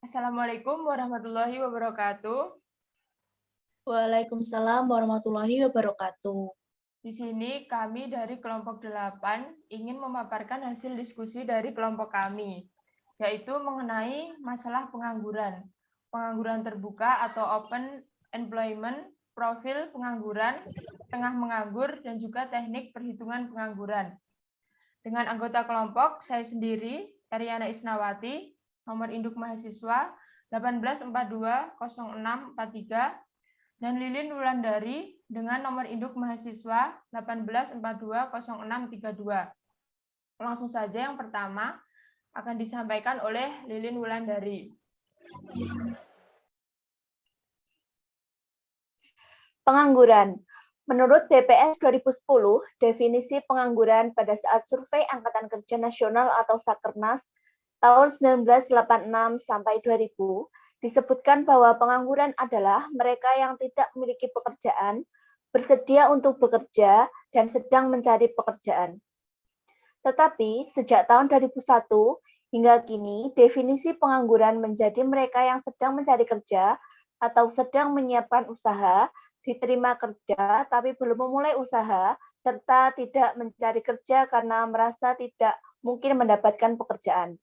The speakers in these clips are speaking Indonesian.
Assalamualaikum warahmatullahi wabarakatuh. Waalaikumsalam warahmatullahi wabarakatuh. Di sini kami dari kelompok 8 ingin memaparkan hasil diskusi dari kelompok kami, yaitu mengenai masalah pengangguran. Pengangguran terbuka atau open employment, profil pengangguran, tengah menganggur, dan juga teknik perhitungan pengangguran. Dengan anggota kelompok, saya sendiri, Eriana Isnawati, nomor induk mahasiswa 18420643, dan Lilin Wulandari dengan nomor induk mahasiswa 18420632. Langsung saja yang pertama akan disampaikan oleh Lilin Wulandari. Pengangguran. Menurut BPS 2010, definisi pengangguran pada saat survei Angkatan Kerja Nasional atau Sakernas tahun 1986 sampai 2000 disebutkan bahwa pengangguran adalah mereka yang tidak memiliki pekerjaan, bersedia untuk bekerja, dan sedang mencari pekerjaan. Tetapi sejak tahun 2001 hingga kini, definisi pengangguran menjadi mereka yang sedang mencari kerja atau sedang menyiapkan usaha, diterima kerja tapi belum memulai usaha, serta tidak mencari kerja karena merasa tidak mungkin mendapatkan pekerjaan.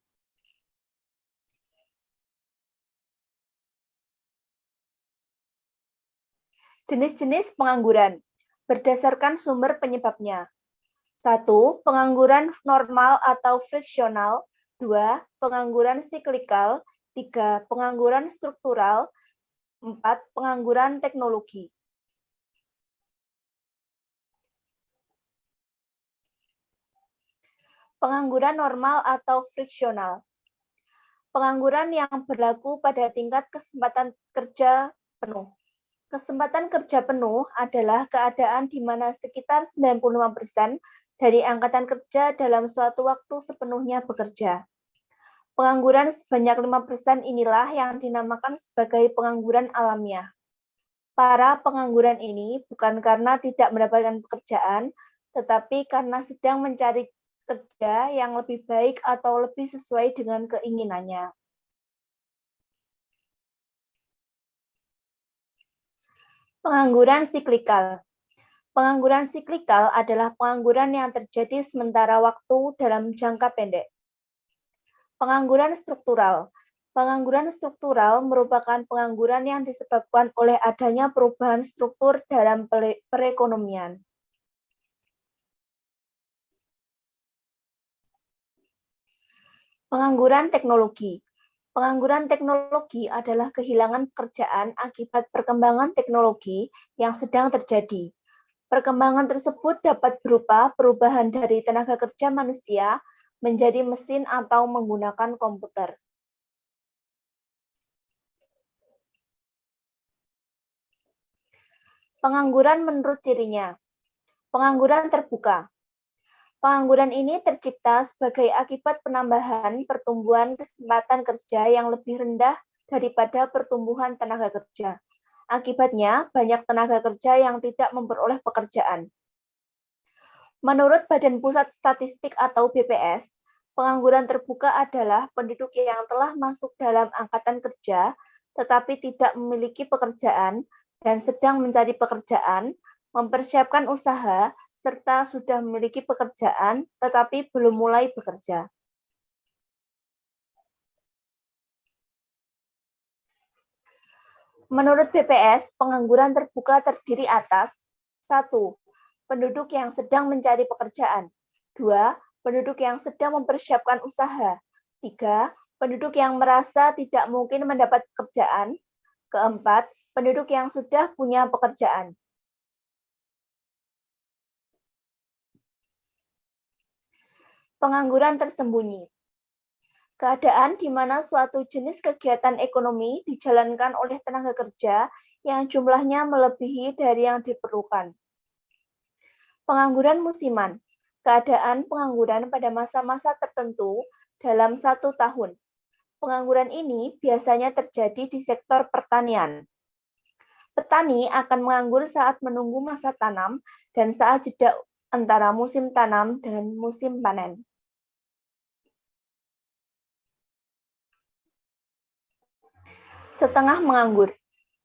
Jenis-jenis pengangguran berdasarkan sumber penyebabnya. 1. Pengangguran normal atau friksional. 2. Pengangguran siklikal. 3. Pengangguran struktural. 4. Pengangguran teknologi. Pengangguran normal atau friksional. Pengangguran yang berlaku pada tingkat kesempatan kerja penuh. Kesempatan kerja penuh adalah keadaan di mana sekitar 95% dari angkatan kerja dalam suatu waktu sepenuhnya bekerja. Pengangguran sebanyak 5% inilah yang dinamakan sebagai pengangguran alamiah. Para pengangguran ini bukan karena tidak mendapatkan pekerjaan, tetapi karena sedang mencari kerja yang lebih baik atau lebih sesuai dengan keinginannya. Pengangguran siklikal. Pengangguran siklikal adalah pengangguran yang terjadi sementara waktu dalam jangka pendek. Pengangguran struktural. Pengangguran struktural merupakan pengangguran yang disebabkan oleh adanya perubahan struktur dalam perekonomian. Pengangguran teknologi. Pengangguran teknologi adalah kehilangan pekerjaan akibat perkembangan teknologi yang sedang terjadi. Perkembangan tersebut dapat berupa perubahan dari tenaga kerja manusia menjadi mesin atau menggunakan komputer. Pengangguran menurut cirinya. Pengangguran terbuka. Pengangguran ini tercipta sebagai akibat penambahan pertumbuhan kesempatan kerja yang lebih rendah daripada pertumbuhan tenaga kerja. Akibatnya, banyak tenaga kerja yang tidak memperoleh pekerjaan. Menurut Badan Pusat Statistik atau BPS, pengangguran terbuka adalah penduduk yang telah masuk dalam angkatan kerja tetapi tidak memiliki pekerjaan dan sedang mencari pekerjaan, mempersiapkan usaha, serta sudah memiliki pekerjaan tetapi belum mulai bekerja. Menurut BPS, pengangguran terbuka terdiri atas 1. Penduduk yang sedang mencari pekerjaan. 2. Penduduk yang sedang mempersiapkan usaha. 3. Penduduk yang merasa tidak mungkin mendapat pekerjaan. 4. Penduduk yang sudah punya pekerjaan. Pengangguran tersembunyi. Keadaan di mana suatu jenis kegiatan ekonomi dijalankan oleh tenaga kerja yang jumlahnya melebihi dari yang diperlukan. Pengangguran musiman. Keadaan pengangguran pada masa-masa tertentu dalam 1 tahun. Pengangguran ini biasanya terjadi di sektor pertanian. Petani akan menganggur saat menunggu masa tanam dan saat jeda antara musim tanam dan musim panen. setengah menganggur,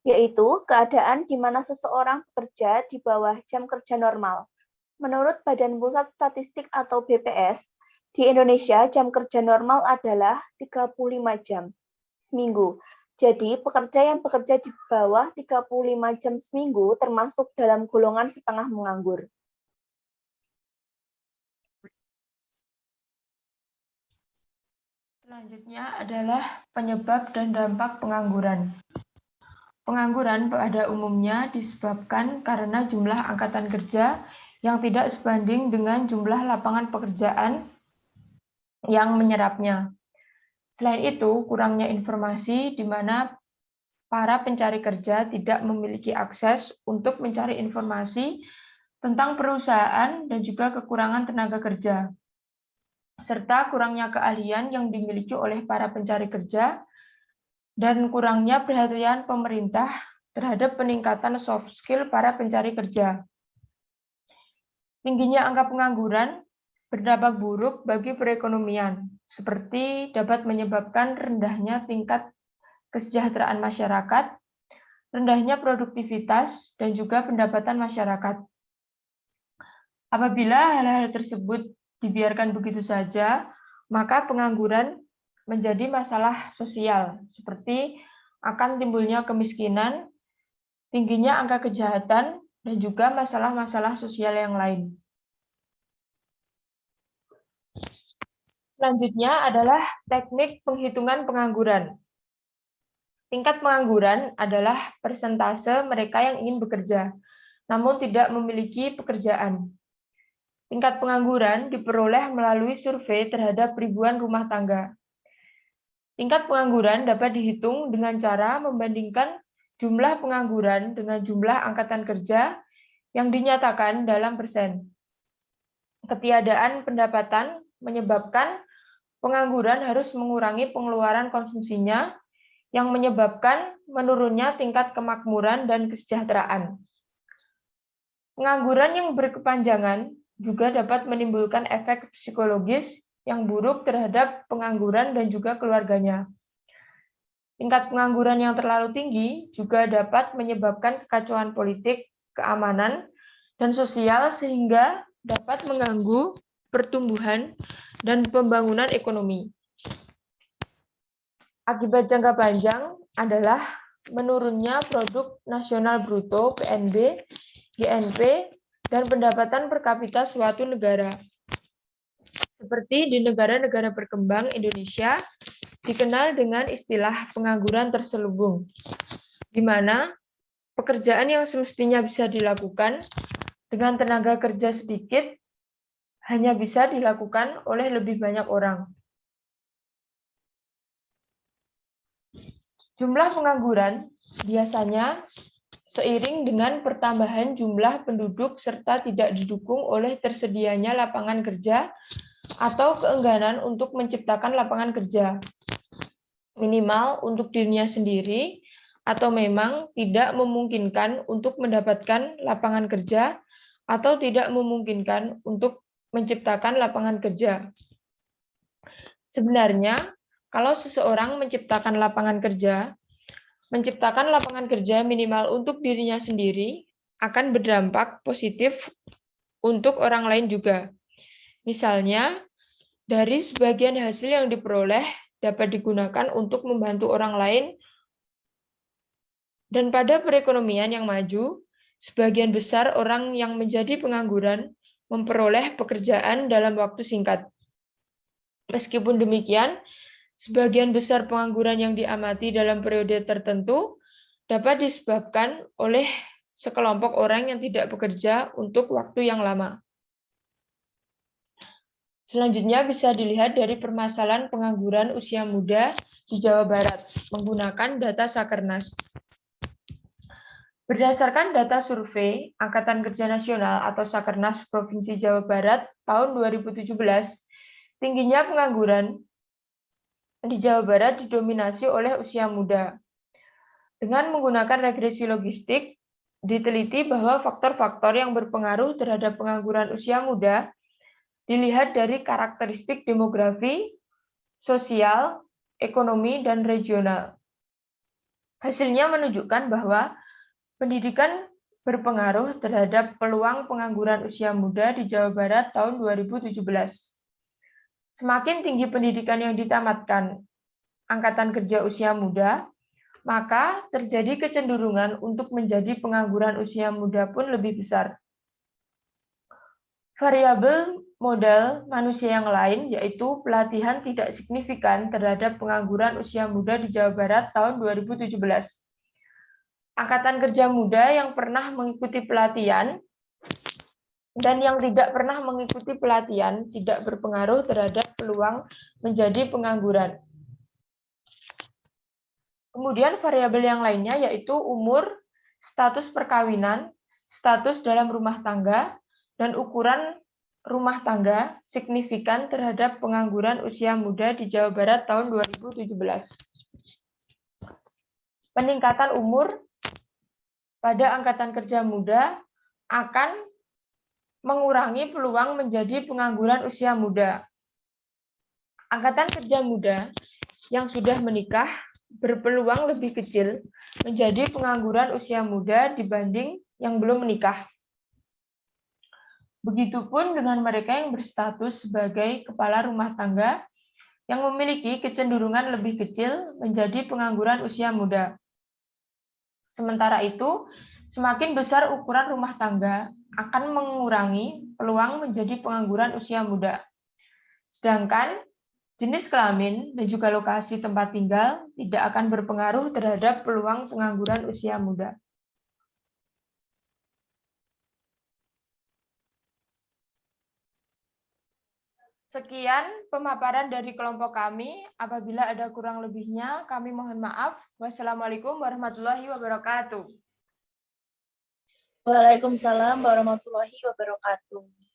yaitu keadaan di mana seseorang bekerja di bawah jam kerja normal. Menurut Badan Pusat Statistik atau BPS, di Indonesia jam kerja normal adalah 35 jam seminggu. Jadi, pekerja yang bekerja di bawah 35 jam seminggu termasuk dalam golongan setengah menganggur. Selanjutnya adalah penyebab dan dampak pengangguran. Pengangguran pada umumnya disebabkan karena jumlah angkatan kerja yang tidak sebanding dengan jumlah lapangan pekerjaan yang menyerapnya. Selain itu, kurangnya informasi di mana para pencari kerja tidak memiliki akses untuk mencari informasi tentang perusahaan dan juga kekurangan tenaga kerja, serta kurangnya keahlian yang dimiliki oleh para pencari kerja dan kurangnya perhatian pemerintah terhadap peningkatan soft skill para pencari kerja. Tingginya angka pengangguran berdampak buruk bagi perekonomian, seperti dapat menyebabkan rendahnya tingkat kesejahteraan masyarakat, rendahnya produktivitas, dan juga pendapatan masyarakat. Apabila hal-hal tersebut dibiarkan begitu saja, maka pengangguran menjadi masalah sosial, seperti akan timbulnya kemiskinan, tingginya angka kejahatan, dan juga masalah-masalah sosial yang lain. Selanjutnya adalah teknik penghitungan pengangguran. Tingkat pengangguran adalah persentase mereka yang ingin bekerja, namun tidak memiliki pekerjaan. Tingkat pengangguran diperoleh melalui survei terhadap ribuan rumah tangga. Tingkat pengangguran dapat dihitung dengan cara membandingkan jumlah pengangguran dengan jumlah angkatan kerja yang dinyatakan dalam persen. Ketiadaan pendapatan menyebabkan pengangguran harus mengurangi pengeluaran konsumsinya yang menyebabkan menurunnya tingkat kemakmuran dan kesejahteraan. Pengangguran yang berkepanjangan juga dapat menimbulkan efek psikologis yang buruk terhadap pengangguran dan juga keluarganya. Tingkat pengangguran yang terlalu tinggi juga dapat menyebabkan kekacauan politik, keamanan, dan sosial sehingga dapat mengganggu pertumbuhan dan pembangunan ekonomi. Akibat jangka panjang adalah menurunnya produk nasional bruto (PNB), GNP, dan pendapatan per kapita suatu negara. Seperti di negara-negara berkembang, Indonesia dikenal dengan istilah pengangguran terselubung, di mana pekerjaan yang semestinya bisa dilakukan dengan tenaga kerja sedikit hanya bisa dilakukan oleh lebih banyak orang. Jumlah pengangguran biasanya seiring dengan pertambahan jumlah penduduk serta tidak didukung oleh tersedianya lapangan kerja atau keengganan untuk menciptakan lapangan kerja, minimal untuk dirinya sendiri, atau memang tidak memungkinkan untuk mendapatkan lapangan kerja atau tidak memungkinkan untuk menciptakan lapangan kerja. Sebenarnya, kalau seseorang menciptakan lapangan kerja minimal untuk dirinya sendiri akan berdampak positif untuk orang lain juga. Misalnya, dari sebagian hasil yang diperoleh dapat digunakan untuk membantu orang lain, dan pada perekonomian yang maju, sebagian besar orang yang menjadi pengangguran memperoleh pekerjaan dalam waktu singkat. Meskipun demikian, sebagian besar pengangguran yang diamati dalam periode tertentu dapat disebabkan oleh sekelompok orang yang tidak bekerja untuk waktu yang lama. Selanjutnya bisa dilihat dari permasalahan pengangguran usia muda di Jawa Barat menggunakan data Sakernas. Berdasarkan data survei Angkatan Kerja Nasional atau Sakernas Provinsi Jawa Barat tahun 2017, tingginya pengangguran di Jawa Barat didominasi oleh usia muda. Dengan menggunakan regresi logistik, diteliti bahwa faktor-faktor yang berpengaruh terhadap pengangguran usia muda dilihat dari karakteristik demografi, sosial, ekonomi, dan regional. Hasilnya menunjukkan bahwa pendidikan berpengaruh terhadap peluang pengangguran usia muda di Jawa Barat tahun 2017. Semakin tinggi pendidikan yang ditamatkan angkatan kerja usia muda, maka terjadi kecenderungan untuk menjadi pengangguran usia muda pun lebih besar. Variabel modal manusia yang lain yaitu pelatihan tidak signifikan terhadap pengangguran usia muda di Jawa Barat tahun 2017. Angkatan kerja muda yang pernah mengikuti pelatihan dan yang tidak pernah mengikuti pelatihan tidak berpengaruh terhadap peluang menjadi pengangguran. Kemudian variabel yang lainnya yaitu umur, status perkawinan, status dalam rumah tangga, dan ukuran rumah tangga signifikan terhadap pengangguran usia muda di Jawa Barat tahun 2017. Peningkatan umur pada angkatan kerja muda akan mengurangi peluang menjadi pengangguran usia muda. Angkatan kerja muda yang sudah menikah berpeluang lebih kecil menjadi pengangguran usia muda dibanding yang belum menikah. Begitupun dengan mereka yang berstatus sebagai kepala rumah tangga yang memiliki kecenderungan lebih kecil menjadi pengangguran usia muda. Sementara itu, semakin besar ukuran rumah tangga akan mengurangi peluang menjadi pengangguran usia muda. Sedangkan jenis kelamin dan juga lokasi tempat tinggal tidak akan berpengaruh terhadap peluang pengangguran usia muda. Sekian pemaparan dari kelompok kami. Apabila ada kurang lebihnya, kami mohon maaf. Wassalamualaikum warahmatullahi wabarakatuh. Waalaikumsalam warahmatullahi wabarakatuh.